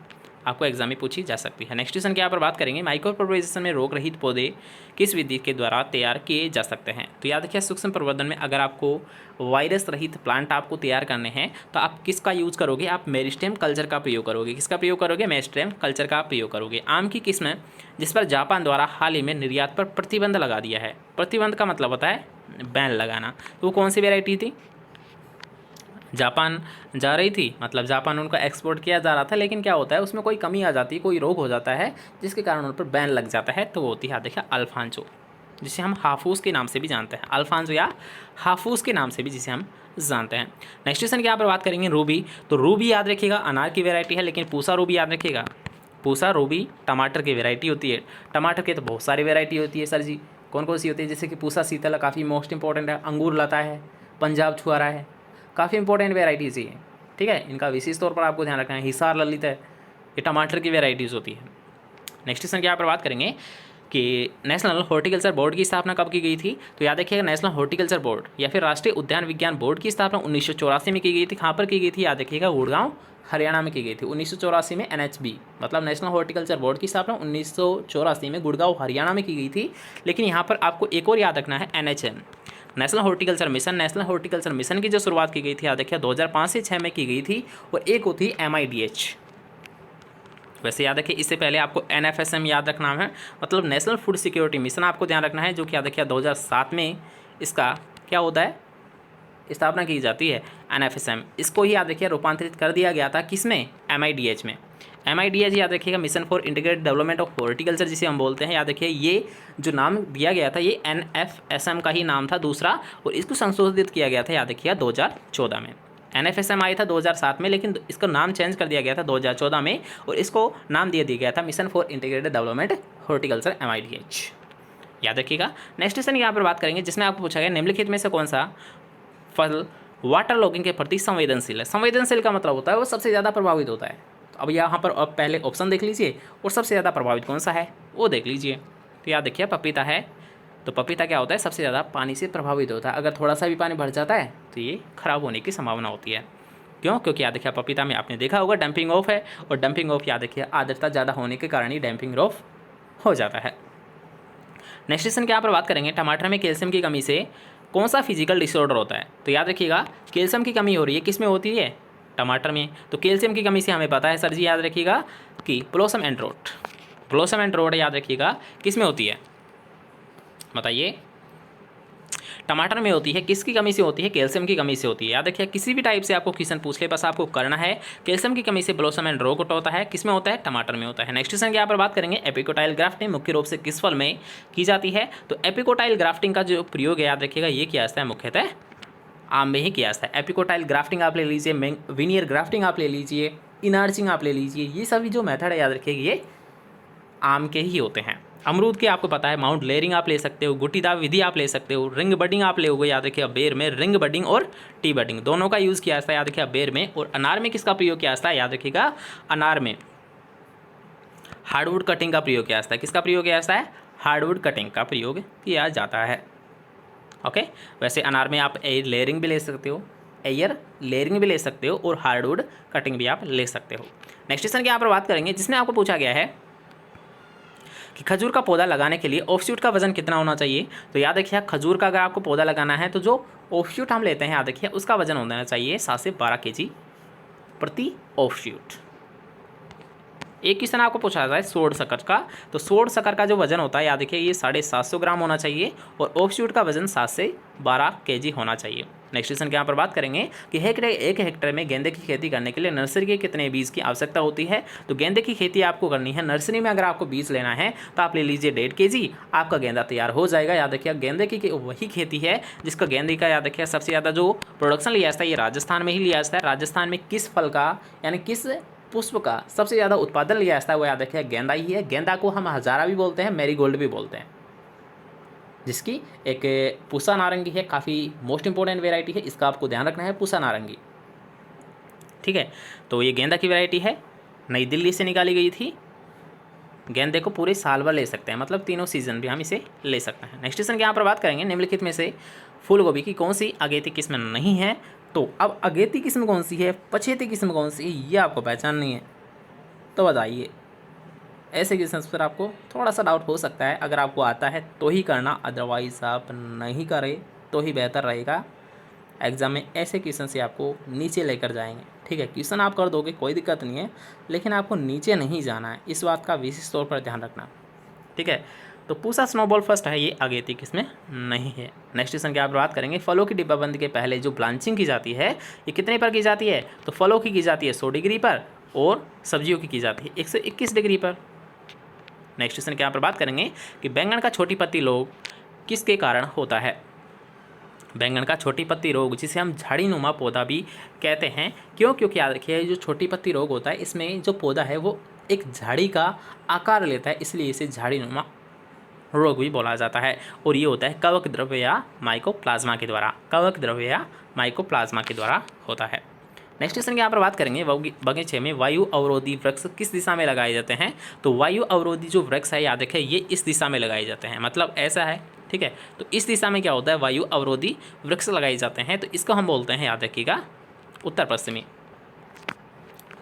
आपको एग्जाम में पूछी जा सकती है। नेक्स्ट क्वेश्चन की यहाँ पर बात करेंगे, माइक्रो प्रपोगेशन में रोग रहित पौधे किस विधि के द्वारा तैयार किए जा सकते हैं? तो याद रखिए सूक्ष्म प्रवर्धन में अगर आपको वायरस रहित प्लांट आपको तैयार करने हैं तो आप किसका यूज़ करोगे? आप मेरिस्टेम कल्चर का प्रयोग करोगे। किसका प्रयोग करोगे? मेरिस्टेम कल्चर का प्रयोग करोगे। आम की किस्म जिस पर जापान द्वारा हाल ही में निर्यात पर प्रतिबंध लगा दिया है। प्रतिबंध का मतलब होता है बैन लगाना। तो वो कौन सी वेराइटी थी? जापान जा रही थी, मतलब जापान उनका एक्सपोर्ट किया जा रहा था, लेकिन क्या होता है उसमें कोई कमी आ जाती है, कोई रोग हो जाता है जिसके कारण उन पर बैन लग जाता है, तो वो होती है देखिए अल्फांसो, जिसे हम हाफूस के नाम से भी जानते हैं। अल्फांसो या हाफूस के नाम से भी जिसे हम जानते हैं। नेक्स्ट क्वेश्चन की यहाँ पर बात करेंगे रूबी। तो रूबी याद रखिएगा अनार की वेराइटी है, लेकिन पूसा रूबी याद रखिएगा, पूसा रूबी टमाटर की वेराइटी होती है। टमाटर के तो बहुत सारी वेराइटी होती है सर जी, कौन कौन सी होती है? जैसे कि पूसा शीतल काफ़ी मोस्ट इंपॉर्टेंट है, अंगूर लता है, पंजाब छुआरा है, काफ़ी इंपॉर्टेंट वेराइटीज़ ही है। ठीक है, इनका विशेष तौर पर आपको ध्यान रखना है। हिसार ललित है, ये टमाटर की वेराइटीज़ होती है। नेक्स्ट क्वेश्चन की यहाँ पर बात करेंगे कि नेशनल हॉर्टिकल्चर बोर्ड की स्थापना कब की गई थी। तो याद रखिएगा नेशनल हॉर्टिकल्चर बोर्ड या फिर राष्ट्रीय उद्यान विज्ञान बोर्ड की स्थापना 1984 में की गई थी। कहाँ पर की गई थी, याद रखिएगा गुड़गांव हरियाणा में की गई थी 1984 में। NHB मतलब नेशनल हॉर्टिकल्चर बोर्ड की स्थापना 1984 में गुड़गांव हरियाणा में की गई थी। लेकिन यहाँ पर आपको एक और याद रखना है, NHM national horticulture mission. National horticulture mission की जो शुरुआत की गई थी याद रखिए 2005 से 6 में की गई थी। और एक होती MIDH। वैसे याद रखिए इससे पहले आपको NFSM याद रखना है, मतलब नेशनल फूड सिक्योरिटी मिशन आपको ध्यान रखना है, जो कि याद रखिए 2007 में इसका क्या होता है, स्थापना की जाती है NFSM। इसको ही याद रखिए रूपांतरित कर दिया गया था किसमें, MIDH में। MIDH याद रखिएगा mission for integrated development of horticulture जिसे हम बोलते हैं। याद रखिए ये जो नाम दिया गया था ये NFSM का ही नाम था दूसरा, और इसको संशोधित किया गया था याद रखिएगा 2014 में। NFSM आया था 2007 में, लेकिन इसका नाम चेंज कर दिया गया था 2014 में, और इसको नाम दिया गया था mission for integrated development horticulture MIDH। याद रखिएगा। नेक्स्ट क्वेश्चन यहाँ पर बात करेंगे जिसमें आपको पूछा गया निम्नलिखित में से कौन सा फल वाटर लॉगिंग के प्रति संवेदनशील है। संवेदनशील का मतलब होता है वो सबसे ज़्यादा प्रभावित होता है। तो अब यहाँ पर अब पहले ऑप्शन देख लीजिए और सबसे ज़्यादा प्रभावित कौन सा है वो देख लीजिए। तो याद रखिए पपीता है। तो पपीता क्या होता है, सबसे ज़्यादा पानी से प्रभावित होता है। अगर थोड़ा सा भी पानी भर जाता है तो ये खराब होने की संभावना होती है। क्यों, क्योंकि याद रखिए पपीता में आपने देखा होगा डंपिंग ऑफ है, और डंपिंग ऑफ याद रखिए आर्द्रता ज़्यादा होने के कारण ही डंपिंग ऑफ हो जाता है। नेक्स्ट क्वेश्चन की यहाँ पर बात करेंगे टमाटर में कैल्शियम की कमी से कौन सा फिजिकल डिसऑर्डर होता है। तो याद रखिएगा कैल्शियम की कमी हो रही है, किस में होती है, टमाटर में। तो कैल्शियम की कमी से हमें पता है सर जी, याद रखिएगा कि blossom and wrote. Blossom and wrote याद रखिएगा किस में होती है, बताइए। टमाटर में होती है, किसकी कमी से होती है, कैल्शियम की कमी से होती है। याद रखिए किसी भी टाइप से आपको क्वेश्चन पूछ ले, बस आपको करना है कैल्शियम की कमी से ब्लॉसम एंड रोट होता है, किस में होता है, टमाटर में होता है। नेक्स्ट क्वेश्चन की यहाँ पर बात करेंगे एपिकोटाइल ग्राफ्टिंग मुख्य रूप से किस फल में की जाती है। तो एपिकोटाइल ग्राफ्टिंग का जो प्रयोग है याद रखिएगा ये किया जाता है मुख्यतः आम में ही किया जाता है। एपिकोटाइल ग्राफ्टिंग आप ले लीजिए, विनियर ग्राफ्टिंग आप ले लीजिए, इनार्चिंग आप ले लीजिए, ये सभी जो मेथड है याद रखिए ये आम के ही होते हैं। अमरूद के आपको पता है माउंट लेयरिंग आप ले सकते हो, गुटीदार विधि आप ले सकते हो, रिंग बडिंग आप ले याद रखिए बेर में रिंग बडिंग और टी बडिंग दोनों का यूज़ किया जाता है याद रखिए बेर में। और अनार में किसका प्रयोग किया जाता है, याद रखिएगा अनार में हार्डवुड कटिंग का प्रयोग किया जाता है। किसका प्रयोग किया जाता है, हार्डवुड कटिंग का प्रयोग किया जाता है। ओके, वैसे अनार में आप एयर लेयरिंग भी ले सकते हो, एयर लेयरिंग भी ले सकते हो, और हार्डवुड कटिंग भी आप ले सकते हो। नेक्स्ट क्वेश्चन की यहाँ पर बात करेंगे जिसमें आपको पूछा गया है कि खजूर का पौधा लगाने के लिए ऑफशूट का वजन कितना होना चाहिए। तो याद रखिए खजूर का अगर आपको पौधा लगाना है तो जो ऑफशूट हम लेते हैं याद रखिए उसका वजन होना चाहिए 7 से 12 kg प्रति ऑफशूट। एक क्वेश्चन आपको पूछा जाता है सोड शक्कर का। तो सोड शक्कर का जो वजन होता है याद रखिए ये 750 ग्राम होना चाहिए, और ऑफशूट का वजन 7 से 12 kg होना चाहिए। नेक्स्ट क्वेश्चन के यहाँ पर बात करेंगे कि एक हेक्टेयर में गेंदे की खेती करने के लिए नर्सरी के कितने बीज की आवश्यकता होती है। तो गेंदे की खेती आपको करनी है नर्सरी में, अगर आपको बीज लेना है तो आप ले लीजिए 1.5 kg, आपका गेंदा तैयार हो जाएगा। याद रखिए गेंदे की वही खेती है जिसका गेंदे का याद रखिए सबसे ज़्यादा जो प्रोडक्शन लिया जाता है ये राजस्थान में ही लिया जाता है। राजस्थान में किस फल का यानी किस पुष्प का सबसे ज़्यादा उत्पादन लिया जाता है वो याद रखिए गेंदा ही है। गेंदा को हम हजारा भी बोलते हैं, मैरीगोल्ड भी बोलते हैं, जिसकी एक पूसा नारंगी है, काफ़ी मोस्ट इंपॉर्टेंट वेराइटी है, इसका आपको ध्यान रखना है पूसा नारंगी। ठीक है, तो ये गेंदा की वैरायटी है, नई दिल्ली से निकाली गई थी। गेंदे को पूरे साल भर ले सकते हैं, मतलब तीनों सीजन भी हम इसे ले सकते हैं। नेक्स्ट क्वेश्चन की यहाँ पर बात करेंगे निम्नलिखित में से फूल गोभी की कौन सी अगेती किस्म नहीं है। तो अब अगेती किस्म कौन सी है, पछेती किस्म कौन सी है, ये आपको पहचाननी है। तो बताइए, ऐसे क्वेश्चन पर आपको थोड़ा सा डाउट हो सकता है, अगर आपको आता है तो ही करना, अदरवाइज आप नहीं करें तो ही बेहतर रहेगा। एग्ज़ाम में ऐसे क्वेश्चन से आपको नीचे लेकर जाएंगे। ठीक है, क्वेश्चन आप कर दोगे कोई दिक्कत नहीं है, लेकिन आपको नीचे नहीं जाना है, इस बात का विशेष तौर पर ध्यान रखना। ठीक है, तो पूसा स्नोबॉल फर्स्ट है, ये अगेती किस्में नहीं है। नेक्स्ट क्वेश्चन की आप बात करेंगे फलों की डिब्बाबंदी के पहले जो ब्लांचिंग की जाती है ये कितने पर की जाती है। तो फलों की जाती है 100 डिग्री पर, और सब्जियों की जाती है 121 डिग्री पर। नेक्स्ट क्वेश्चन की यहाँ पर बात करेंगे कि बैंगन का छोटी पत्ती रोग किसके कारण होता है। बैंगन का छोटी पत्ती रोग जिसे हम झाड़ी नुमा पौधा भी कहते हैं, क्यों, क्योंकि याद रखिए जो छोटी पत्ती रोग होता है इसमें जो पौधा है वो एक झाड़ी का आकार लेता है, इसलिए इसे झाड़ी नुमा रोग भी बोला जाता है। और ये होता है कवक द्रव्य या माइकोप्लाज्मा के द्वारा, कवक द्रव्य या माइकोप्लाज्मा के द्वारा होता है। नेक्स्ट क्वेश्चन की यहाँ पर बात करेंगे बगीचे में वायु अवरोधी वृक्ष किस दिशा में लगाए जाते हैं। तो वायु अवरोधी जो वृक्ष है याद रखें ये इस दिशा में लगाए जाते हैं, मतलब ऐसा है, ठीक है। तो इस दिशा में क्या होता है, वायु अवरोधी वृक्ष लगाए जाते हैं, तो इसको हम बोलते हैं, याद रखिएगा, उत्तर पश्चिमी।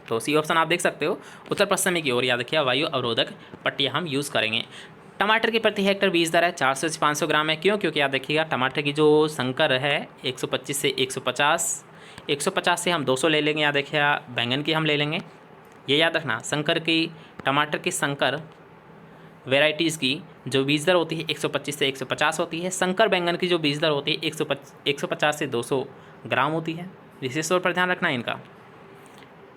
तो सी ऑप्शन आप देख सकते हो, उत्तर पश्चिमी की ओर याद रखिए वायु अवरोधक पट्टियाँ हम यूज़ करेंगे। टमाटर की प्रति हेक्टेयर बीज दर है 400 से 500 ग्राम है, क्यों, क्योंकि याद रखिएगा टमाटर की जो संकर है 125 से 150, 150 से हम 200 ले लेंगे, याद रखिएगा बैंगन की हम ले लेंगे, ये याद रखना। संकर की, टमाटर की संकर वेराइटीज़ की जो बीज दर होती है 125 से 150 होती है। संकर बैंगन की जो बीज दर होती है 150 से 200 ग्राम होती है। विशेष तौर पर ध्यान रखना है इनका,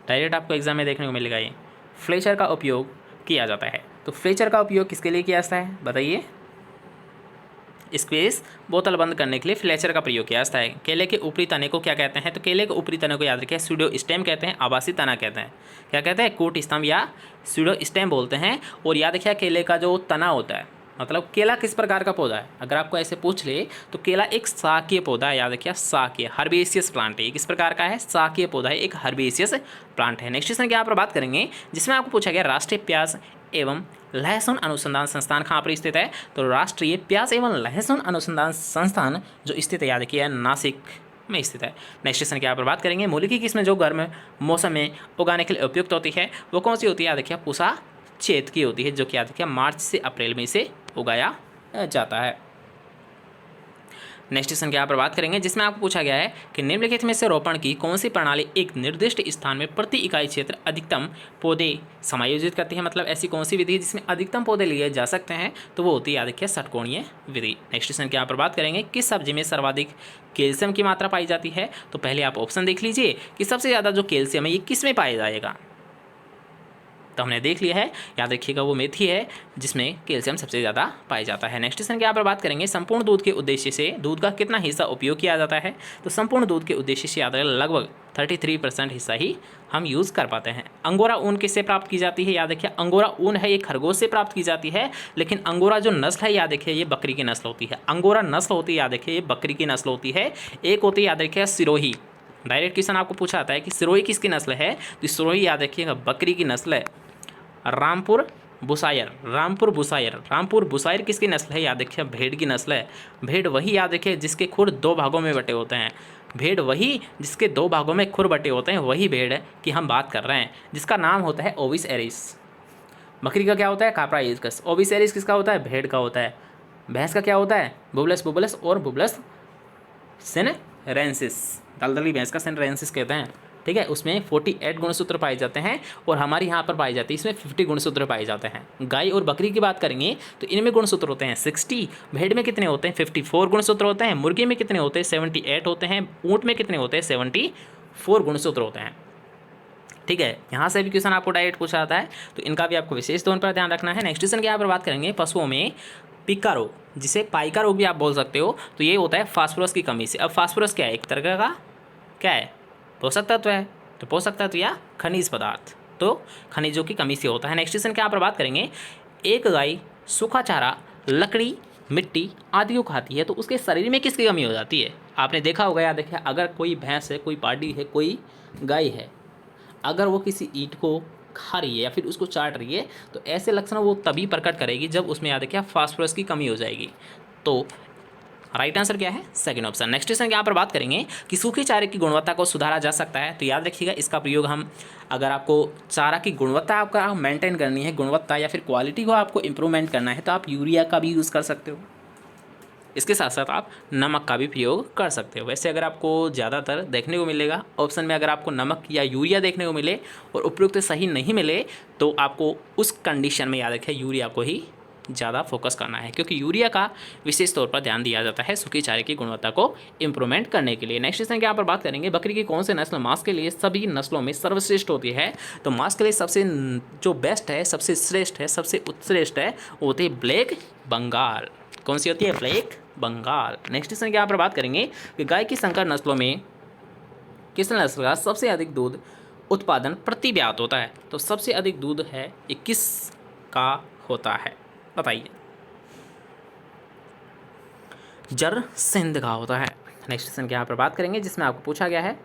डायरेक्ट आपको एग्जाम में देखने को मिलेगा। ये फ्लेचर का उपयोग किया जाता है, तो फ्लेचर का उपयोग किसके लिए किया जाता है बताइए। स्क्वीज बोतल बंद करने के लिए फ्लेचर का प्रयोग किया जाता है। केले के ऊपरी तने को क्या कहते हैं, तो केले के ऊपरी तने को याद रखिए स्यूडो स्टेम कहते हैं, आवासी तना कहते हैं। क्या कहते हैं, कूट स्तंभ या स्यूडो स्टेम बोलते हैं। और याद रखिए केले का जो तना होता है, मतलब केला किस प्रकार का पौधा है, अगर आपको ऐसे पूछ ले तो केला एक शाकीय पौधा है, याद रखिए शाकीय, हर्बेसियस प्लांट है। किस प्रकार का है, शाकीय पौधा है, एक हर्बेसियस प्लांट है। नेक्स्ट क्वेश्चन की यहाँ पर बात करेंगे जिसमें आपको पूछा गया राष्ट्रीय प्याज एवं लहसुन अनुसंधान संस्थान कहाँ पर स्थित है। तो राष्ट्रीय प्याज एवं लहसुन अनुसंधान संस्थान जो स्थित है याद रखिए नासिक में स्थित है। नेक्स्ट क्वेश्चन की यहाँ पर बात करेंगे मूली की किस्में जो गर्म मौसम में उगाने के लिए उपयुक्त होती है वो कौन सी होती है, याद रखिए पूसा चेत की होती है, जो कि याद रखिए मार्च से अप्रैल में इसे उगाया जाता है। नेक्स्ट क्वेश्चन की यहाँ पर बात करेंगे जिसमें आपको पूछा गया है कि निम्नलिखित में से रोपण की कौन सी प्रणाली एक निर्दिष्ट स्थान में प्रति इकाई क्षेत्र अधिकतम पौधे समायोजित करती है, मतलब ऐसी कौन सी विधि है जिसमें अधिकतम पौधे लिए जा सकते हैं, तो वो होती है याद रखिए षटकोणीय विधि। नेक्स्ट क्वेश्चन की यहाँ पर बात करेंगे किस सब्जी में सर्वाधिक कैल्शियम की मात्रा पाई जाती है। तो पहले आप ऑप्शन देख लीजिए कि सबसे ज़्यादा जो कैल्शियम है ये किस में पाया जाएगा, तो हमने देख लिया है, याद रखिएगा वो मेथी है जिसमें कैल्शियम सबसे ज़्यादा पाया जाता है। नेक्स्ट क्वेश्चन की यहाँ पर बात करेंगे संपूर्ण दूध के उद्देश्य से दूध का कितना हिस्सा उपयोग किया जाता है। तो संपूर्ण दूध के उद्देश्य से याद रखें लगभग 33% हिस्सा ही हम यूज़ कर पाते हैं। अंगोरा ऊन किससे प्राप्त की जाती है, याद रखिए अंगोरा ऊन है ये खरगोश से प्राप्त की जाती है, लेकिन अंगोरा जो नस्ल है याद रखिए ये बकरी की नस्ल होती है। अंगोरा नस्ल होती है याद रखिए ये बकरी की नस्ल होती है। एक होती है याद रखिए सिरोही, डायरेक्ट क्वेश्चन आपको पूछा आता है कि सिरोही किसकी नस्ल है, तो सिरोही याद रखिएगा बकरी की नस्ल है। रामपुर बुसायर, रामपुर बुसायर, रामपुर बुसायर किसकी नस्ल है, याद रखिए भेड़ की नस्ल है। भेड़ वही याद रखिए जिसके खुर 2 भागों में बटे होते हैं, भेड़ वही जिसके 2 भागों में खुर बटे होते हैं, वही भेड़ की हम बात कर रहे हैं जिसका नाम होता है ओविस एरिस। बकरी का क्या होता है, काप्रा एरिस। ओविस एरिस किसका होता है, भेड़ का होता है। भैंस का क्या होता है, बुबलस बुबलस और बुबलस सेनेरेंसिस, दलदली भैंस का सेनेरेंसिस कहते हैं, ठीक है। उसमें 48 गुणसूत्र पाए जाते हैं और हमारे यहाँ पर पाए जाते हैं इसमें 50 गुणसूत्र पाए जाते हैं। गाय और बकरी की बात करेंगे तो इनमें गुणसूत्र होते हैं 60, भेड़ में कितने होते हैं 54 गुणसूत्र होते हैं, मुर्गी में कितने होते हैं 78 होते हैं, ऊँट में कितने होते हैं 74 गुणसूत्र होते हैं, ठीक है। यहाँ से भी क्वेश्चन आपको डायरेक्ट पूछा जाता है, तो इनका भी आपको विशेष तौर पर ध्यान रखना है। नेक्स्ट क्वेश्चन की यहाँ पर बात करेंगे पशुओं में पिका रोग, जिसे पाइका रोग भी आप बोल सकते हो, तो ये होता है फास्फोरस की कमी से। अब फास्फोरस क्या है, एक तरह का क्या है, पोषक तत्व है, तो पोषक तत्व या खनिज पदार्थ, तो खनिजों की कमी से होता है। नेक्स्ट क्वेश्चन क्या यहाँ पर बात करेंगे, एक गाय सूखा चारा, लकड़ी, मिट्टी आदि को खाती है तो उसके शरीर में किसकी कमी हो जाती है। आपने देखा होगा, याद देखिए अगर कोई भैंस है, कोई पाड़ी है, कोई गाय है, अगर वो किसी ईंट को खा रही है या फिर उसको चाट रही है तो ऐसे लक्षण वो तभी प्रकट करेगी जब उसमें याद रखिए फास्फोरस की कमी हो जाएगी। तो राइट आंसर क्या है, सेकंड ऑप्शन। नेक्स्ट क्वेश्चन यहाँ पर बात करेंगे कि सूखे चारे की गुणवत्ता को सुधारा जा सकता है, तो याद रखिएगा इसका प्रयोग हम, अगर आपको चारा की गुणवत्ता आपका मेंटेन करनी है, गुणवत्ता या फिर क्वालिटी को आपको इंप्रूवमेंट करना है, तो आप यूरिया का भी यूज़ कर सकते हो। इसके साथ साथ आप नमक का भी प्रयोग कर सकते हो। वैसे अगर आपको ज़्यादातर देखने को मिलेगा ऑप्शन में, अगर आपको नमक या यूरिया देखने को मिले और उपयुक्त सही नहीं मिले तो आपको उस कंडीशन में याद रखें यूरिया को ही ज़्यादा फोकस करना है, क्योंकि यूरिया का विशेष तौर पर ध्यान दिया जाता है सूखे चारे की गुणवत्ता को इंप्रूवमेंट करने के लिए। नेक्स्ट क्वेश्चन के यहाँ पर बात करेंगे बकरी की कौन से नस्ल मांस के लिए सभी नस्लों में सर्वश्रेष्ठ होती है। तो मांस के लिए सबसे जो बेस्ट है, सबसे श्रेष्ठ है, सबसे उत्कृष्ट है, वो होती है ब्लैक बंगाल। कौन सी होती है, ब्लैक बंगाल। नेक्स्ट क्वेश्चन के यहाँ पर बात करेंगे कि गाय की संकर नस्लों में किस नस्ल का सबसे अधिक दूध उत्पादन प्रति ब्यात होता है। तो सबसे अधिक दूध है 21 का होता है, बताइए। जर सिंध का होता है। नेक्स्ट क्वेश्चन के यहाँ पर बात करेंगे जिसमें आपको पूछा गया है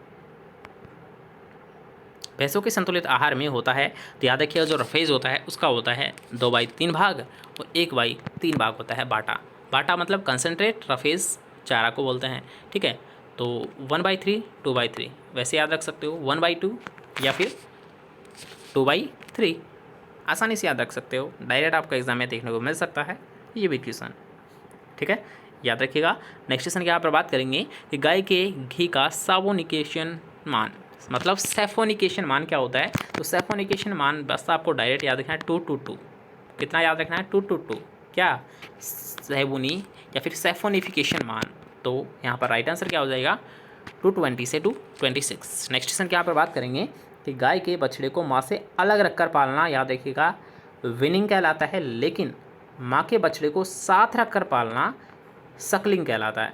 भैंसों के संतुलित आहार में होता है, तो याद रखिएगा जो रफेज होता है उसका होता है 2/3 भाग और 1/3 भाग होता है बाटा। बाटा मतलब कंसनट्रेट, रफेज चारा को बोलते हैं, ठीक है। तो 1/3 2/3 वैसे याद रख सकते हो, 1/2 या फिर 2/3 आसानी से याद रख सकते हो। डायरेक्ट आपको एग्जाम में देखने को मिल सकता है ये भी क्वेश्चन, ठीक है, याद रखिएगा। नेक्स्ट क्वेश्चन की यहाँ पर बात करेंगे कि गाय के घी का साबोनिकेशन मान, मतलब सैफोनिकेशन मान क्या होता है। तो सैफोनिकेशन मान बस आपको डायरेक्ट याद रखना है 2:2। कितना याद रखना है 2:2, क्या सैबुनी या फिर सैफोनिफिकेशन मान। तो यहाँ पर राइट आंसर क्या हो जाएगा 220 से 226। नेक्स्ट क्वेश्चन की यहाँ पर बात करेंगे कि गाय के बछड़े को माँ से अलग रखकर पालना, याद रखिएगा, विनिंग कहलाता है, लेकिन माँ के बछड़े को साथ रखकर पालना सकलिंग कहलाता है।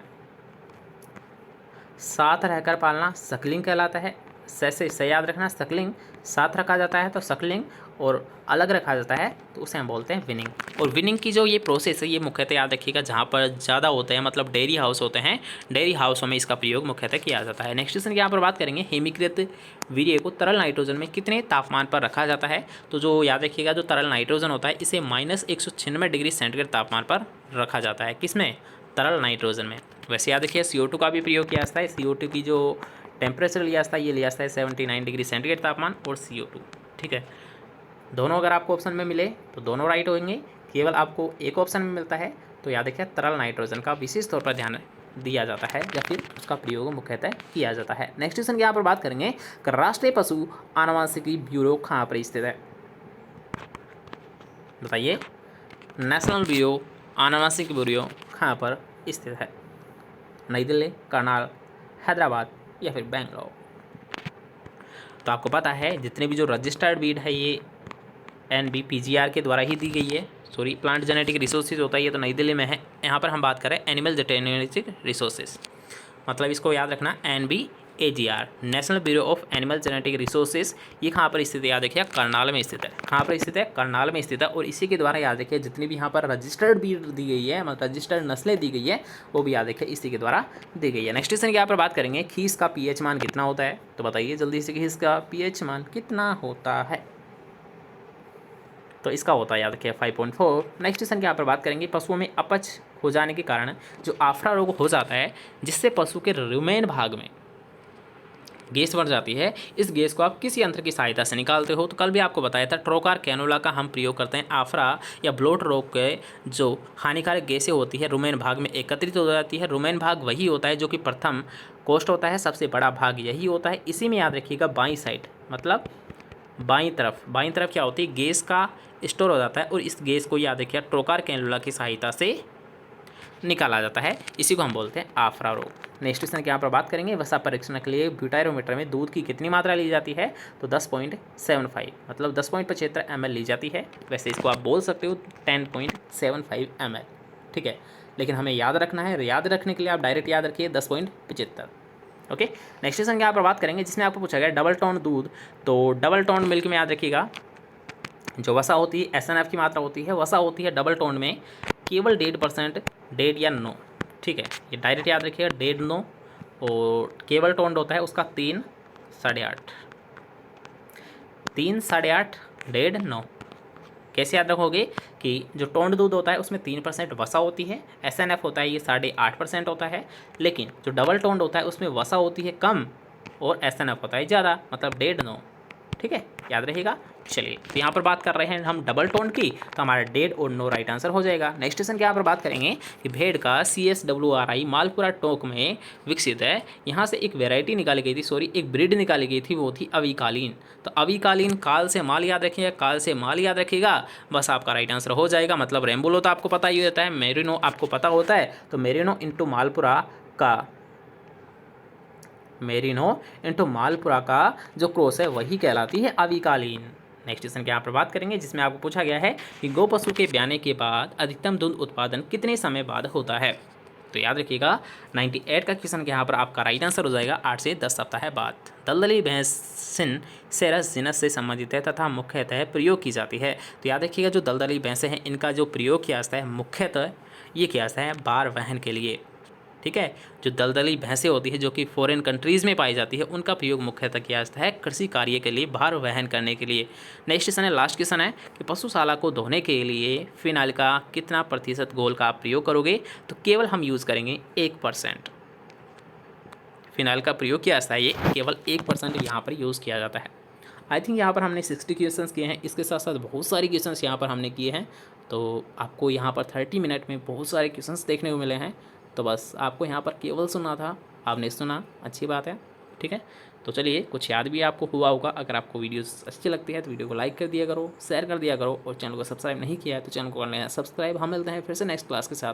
साथ रहकर पालना सकलिंग कहलाता है। से याद रखना, सकलिंग साथ रखा जाता है तो सकलिंग, और अलग रखा जाता है तो उसे हम बोलते हैं विनिंग। और विनिंग की जो ये प्रोसेस है ये मुख्यतः याद रखिएगा जहाँ पर ज़्यादा होते हैं, मतलब डेयरी हाउस होते हैं, डेयरी हाउसों में इसका प्रयोग मुख्यतः किया जाता है। नेक्स्ट क्वेश्चन की यहाँ पर बात करेंगे, हिमीकृत वीर्य को तरल नाइट्रोजन में कितने तापमान पर रखा जाता है। तो जो याद रखिएगा जो तरल नाइट्रोजन होता है इसे -196 डिग्री सेंटीग्रेड तापमान पर रखा जाता है। किसमें, तरल नाइट्रोजन में। वैसे याद रखिए CO2 का भी प्रयोग किया जाता है। CO2 की जो टेम्परेचर लिया जाता है ये लिया जाता है 79 डिग्री सेंटीग्रेड तापमान और CO2, ठीक है। दोनों अगर आपको ऑप्शन में मिले तो दोनों राइट होंगे, केवल आपको एक ऑप्शन में मिलता है तो याद रखिए तरल नाइट्रोजन का विशेष तौर पर ध्यान दिया जाता है या फिर उसका प्रयोग मुख्यतः किया जाता है। नेक्स्ट क्वेश्चन की यहाँ पर बात करेंगे कि राष्ट्रीय पशु आनुवंशिकी ब्यूरो कहाँ पर स्थित है। बताइए, नेशनल ब्यूरो आनुवंशिक ब्यूरो कहाँ पर स्थित है। नई दिल्ली, करनाल, हैदराबाद या फिर बेंगलोर। तो आपको पता है जितने भी जो रजिस्टर्ड ब्रीड है ये NBPGR के द्वारा ही दी गई है। सॉरी, प्लांट जेनेटिक रिसोर्सेज होता है ये तो नई दिल्ली में है। यहाँ पर हम बात करें एनिमल जेनेटिक रिसोर्सेज, मतलब इसको याद रखना NBAGR, national bureau of animal genetic resources. ये कहाँ पर स्थित है, याद रखिए करनाल में स्थित है। कहाँ पर स्थित है, करनाल में स्थित है। और इसी के द्वारा याद रखिए जितनी भी यहाँ पर रजिस्टर्ड ब्रीड दी गई है, मतलब रजिस्टर्ड नस्लें दी गई है, वो भी याद रखिए इसी के द्वारा दी गई है। नेक्स्ट क्वेश्चन की यहाँ पर बात करेंगे, खीस का pH मान कितना होता है। तो बताइए जल्दी से, खीस का pH मान कितना होता है। तो इसका होता है याद रखिए 5.4। नेक्स्ट क्वेश्चन की यहाँ पर बात करेंगे, पशुओं में अपच हो जाने के कारण जो आफरा रोग हो जाता है जिससे पशु के रुमेन भाग में गैस बढ़ जाती है, इस गैस को आप किस यंत्र की सहायता से निकालते हो। तो कल भी आपको बताया था ट्रोकार कैनोला का हम प्रयोग करते हैं। आफरा या ब्लोट रोग के जो हानिकारक गैसें होती है रुमेन भाग में एकत्रित हो जाती है। रुमेन भाग वही होता है जो कि प्रथम कोष्ठ होता है, सबसे बड़ा भाग यही होता है। इसी में याद रखिएगा बाईं साइड, मतलब बाईं तरफ क्या होती है, गैस का स्टोर हो जाता है और इस गैस को याद रखिए ट्रोकार कैनोला की सहायता से निकाला जाता है। इसी को हम बोलते हैं आफरा रोग। नेक्स्ट क्वेश्चन की यहाँ पर बात करेंगे, वसा परीक्षण के लिए ब्यूटाइरोमीटर में दूध की कितनी मात्रा ली जाती है। तो 10.75, मतलब 10.75 ml ली जाती है। वैसे इसको आप बोल सकते हो 10.75 ml, ठीक है, लेकिन हमें याद रखना है। याद रखने के लिए आप डायरेक्ट याद रखिए 10.75। ओके, नेक्स्ट क्वेश्चन की यहाँ पर बात करेंगे जिसमें आपको पूछा गया डबल टोन दूध। तो डबल टोन मिल्क में याद रखिएगा जो वसा होती है SNF की मात्रा होती है, वसा होती है डबल टोन में केवल 1.5%, 1.5 या 9, ठीक है, ये डायरेक्ट याद रखिएगा 1.5 9। और केवल टोन्ड होता है उसका 3 साढ़े 8, 3 साढ़े 8, 1.5 9। कैसे याद रखोगे कि जो टोन्ड दूध होता है उसमें 3% वसा होती है, SNF होता है ये 8.5% होता है, लेकिन जो डबल टोन्ड होता है उसमें वसा होती है कम और SNF होता है ज़्यादा, मतलब 1.5 9, ठीक है, याद रहेगा। चलिए, तो यहाँ पर बात कर रहे हैं हम डबल टोन की, तो हमारा 1.5 और 9 राइट आंसर हो जाएगा। नेक्स्ट क्वेश्चन के यहाँ पर बात करेंगे कि भेड़ का CSWRI मालपुरा टोंक में विकसित है। यहाँ से एक वेराइटी निकाली गई थी, सॉरी एक ब्रीड निकाली गई थी, वो थी अविकालीन। तो अविकालीन काल से माल याद रखिएगा, काल से माल याद रखिएगा, बस आपका राइट आंसर हो जाएगा। मतलब रेम्बुलो तो आपको पता ही होता है, मेरिनो आपको पता होता है, तो मेरिनो इंटू मालपुरा का जो क्रॉस है वही कहलाती है अविकालीन। नेक्स्ट क्वेश्चन के यहाँ पर बात करेंगे जिसमें आपको पूछा गया है कि गौ पशु के ब्याने के बाद अधिकतम दूध उत्पादन कितने समय बाद होता है। तो याद रखिएगा 98 का क्वेश्चन के यहाँ पर आपका राइट आंसर हो जाएगा 8 से 10 सप्ताह बाद। दलदली भैंसिन सेरस जिनस से संबंधित है तथा मुख्यतः प्रयोग की जाती है। तो याद रखिएगा जो दलदली भैंसें हैं इनका जो प्रयोग किया जाता है मुख्यतः ये किया जाता है भार वहन के लिए। ठीक है। जो दलदली भैंसें होती है जो कि फॉरेन कंट्रीज़ में पाई जाती है, उनका प्रयोग मुख्यतः किया जाता है कृषि कार्य के लिए, भार वहन करने के लिए। नेक्स्ट क्वेश्चन है, लास्ट क्वेश्चन है कि पशुशाला को धोने के लिए फिनाइल का कितना प्रतिशत घोल का आप प्रयोग करोगे? तो केवल हम यूज़ करेंगे 1%। फिनाइल का प्रयोग किया जाता है, ये केवल 1% यहाँ पर यूज़ किया जाता है। आई थिंक यहाँ पर हमने 60 क्वेश्चंस किए हैं, इसके साथ साथ बहुत सारे क्वेश्चंस यहाँ पर हमने किए हैं। तो आपको यहाँ पर 30 मिनट में बहुत सारे क्वेश्चंस देखने को मिले हैं। तो बस आपको यहाँ पर केवल सुनना था, आपने सुना, अच्छी बात है। ठीक है, तो चलिए, कुछ याद भी आपको हुआ होगा। अगर आपको वीडियोस अच्छी लगती है तो वीडियो को लाइक कर दिया करो, शेयर कर दिया करो, और चैनल को सब्सक्राइब नहीं किया है तो चैनल को कर लेना सब्सक्राइब। हम मिलते हैं फिर से नेक्स्ट क्लास के साथ।